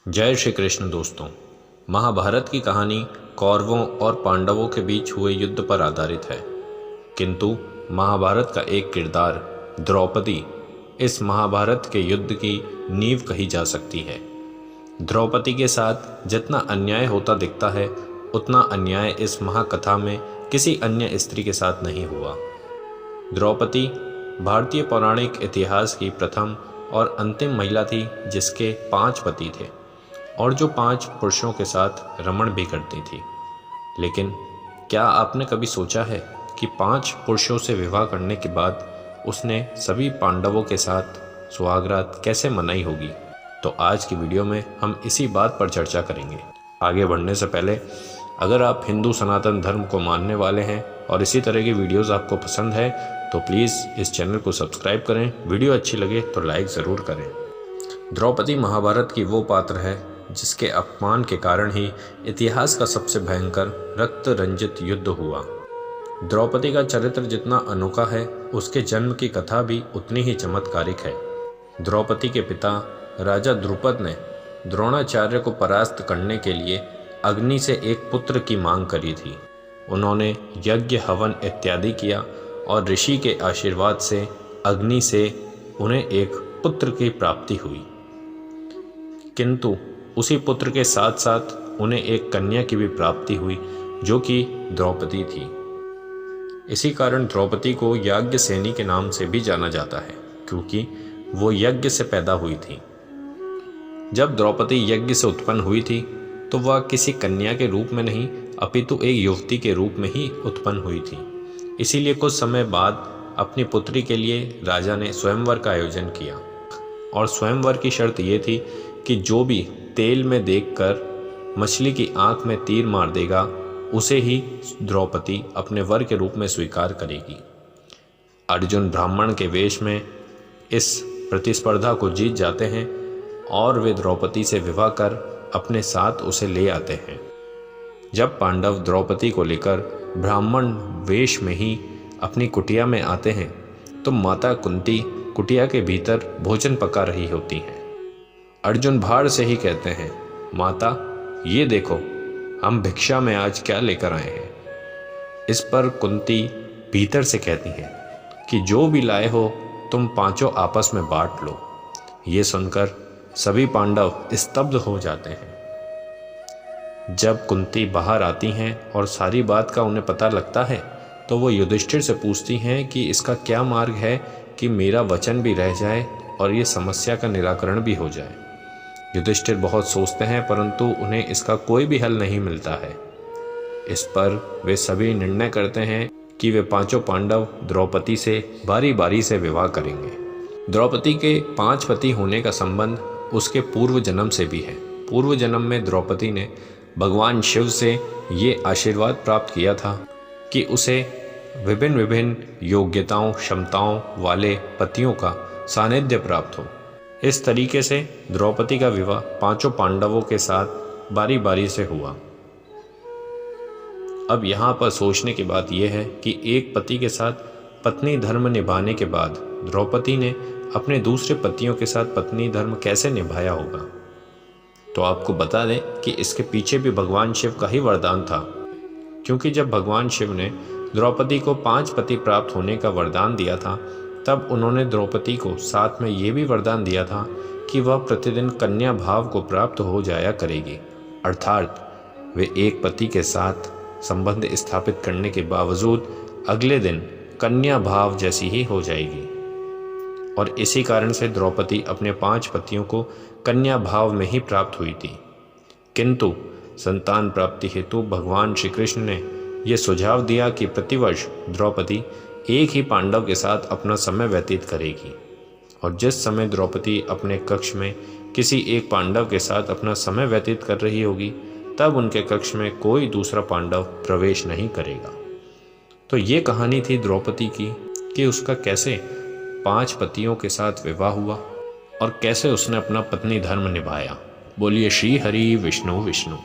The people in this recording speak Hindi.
जय श्री कृष्ण दोस्तों। महाभारत की कहानी कौरवों और पांडवों के बीच हुए युद्ध पर आधारित है, किंतु महाभारत का एक किरदार द्रौपदी इस महाभारत के युद्ध की नींव कही जा सकती है। द्रौपदी के साथ जितना अन्याय होता दिखता है, उतना अन्याय इस महाकथा में किसी अन्य स्त्री के साथ नहीं हुआ। द्रौपदी भारतीय पौराणिक इतिहास की प्रथम और अंतिम महिला थी जिसके 5 पति थे और जो 5 पुरुषों के साथ रमण भी करती थी। लेकिन क्या आपने कभी सोचा है कि 5 पुरुषों से विवाह करने के बाद उसने सभी पांडवों के साथ सुहागरात कैसे मनाई होगी? तो आज की वीडियो में हम इसी बात पर चर्चा करेंगे। आगे बढ़ने से पहले अगर आप हिंदू सनातन धर्म को मानने वाले हैं और इसी तरह की वीडियोस आपको पसंद है तो प्लीज़ इस चैनल को सब्सक्राइब करें। वीडियो अच्छी लगे तो लाइक ज़रूर करें। द्रौपदी महाभारत की वो पात्र है जिसके अपमान के कारण ही इतिहास का सबसे भयंकर रक्त रंजित युद्ध हुआ। द्रौपदी का चरित्र जितना अनोखा है, उसके जन्म की कथा भी उतनी ही चमत्कारिक है। द्रौपदी के पिता राजा द्रुपद ने द्रोणाचार्य को परास्त करने के लिए अग्नि से एक पुत्र की मांग करी थी। उन्होंने यज्ञ हवन इत्यादि किया और ऋषि के आशीर्वाद से अग्नि से उन्हें एक पुत्र की प्राप्ति हुई, किंतु उसी पुत्र के साथ साथ उन्हें एक कन्या की भी प्राप्ति हुई जो कि द्रौपदी थी। इसी कारण द्रौपदी को याज्ञसेनी के नाम से भी जाना जाता है, क्योंकि वो यज्ञ से पैदा हुई थी। जब द्रौपदी यज्ञ से उत्पन्न हुई थी तो वह किसी कन्या के रूप में नहीं अपितु एक युवती के रूप में ही उत्पन्न हुई थी। इसीलिए कुछ समय बाद अपनी पुत्री के लिए राजा ने स्वयंवर का आयोजन किया और स्वयंवर की शर्त ये थी कि जो भी तेल में देखकर मछली की आंख में तीर मार देगा उसे ही द्रौपदी अपने वर के रूप में स्वीकार करेगी। अर्जुन ब्राह्मण के वेश में इस प्रतिस्पर्धा को जीत जाते हैं और वे द्रौपदी से विवाह कर अपने साथ उसे ले आते हैं। जब पांडव द्रौपदी को लेकर ब्राह्मण वेश में ही अपनी कुटिया में आते हैं तो माता कुंती कुटिया के भीतर भोजन पका रही होती हैं। अर्जुन भार से ही कहते हैं, माता ये देखो हम भिक्षा में आज क्या लेकर आए हैं। इस पर कुंती भीतर से कहती हैं कि जो भी लाए हो तुम 5 आपस में बांट लो। ये सुनकर सभी पांडव स्तब्ध हो जाते हैं। जब कुंती बाहर आती हैं और सारी बात का उन्हें पता लगता है तो वो युधिष्ठिर से पूछती हैं कि इसका क्या मार्ग है कि मेरा वचन भी रह जाए और ये समस्या का निराकरण भी हो जाए। युधिष्ठिर बहुत सोचते हैं परंतु उन्हें इसका कोई भी हल नहीं मिलता है। इस पर वे सभी निर्णय करते हैं कि वे 5 पांडव द्रौपदी से बारी बारी से विवाह करेंगे। द्रौपदी के 5 पति होने का संबंध उसके पूर्व जन्म से भी है। पूर्व जन्म में द्रौपदी ने भगवान शिव से ये आशीर्वाद प्राप्त किया था कि उसे विभिन्न विभिन्न योग्यताओं क्षमताओं वाले पतियों का सानिध्य प्राप्त हो। इस तरीके से द्रौपदी का विवाह 5 पांडवों के साथ बारी बारी से हुआ। अब यहाँ पर सोचने की बात यह है कि एक पति के साथ पत्नी धर्म निभाने के बाद द्रौपदी ने अपने दूसरे पतियों के साथ पत्नी धर्म कैसे निभाया होगा। तो आपको बता दें कि इसके पीछे भी भगवान शिव का ही वरदान था, क्योंकि जब भगवान शिव ने द्रौपदी को 5 पति प्राप्त होने का वरदान दिया था तब उन्होंने द्रौपदी को साथ में ये भी वरदान दिया था कि वह प्रतिदिन कन्या भाव को प्राप्त हो जाया करेगी, अर्थात वे एक पति के साथ संबंध स्थापित करने के बावजूद अगले दिन कन्या भाव जैसी ही हो जाएगी। और इसी कारण से द्रौपदी अपने 5 पतियों को कन्या भाव में ही प्राप्त हुई थी। किंतु संतान प्राप्ति हेतु भगवान श्री कृष्ण ने यह सुझाव दिया कि प्रतिवर्ष द्रौपदी एक ही पांडव के साथ अपना समय व्यतीत करेगी और जिस समय द्रौपदी अपने कक्ष में किसी एक पांडव के साथ अपना समय व्यतीत कर रही होगी तब उनके कक्ष में कोई दूसरा पांडव प्रवेश नहीं करेगा। तो ये कहानी थी द्रौपदी की कि उसका कैसे 5 पतियों के साथ विवाह हुआ और कैसे उसने अपना पत्नी धर्म निभाया। बोलिए श्री हरि विष्णु विष्णु।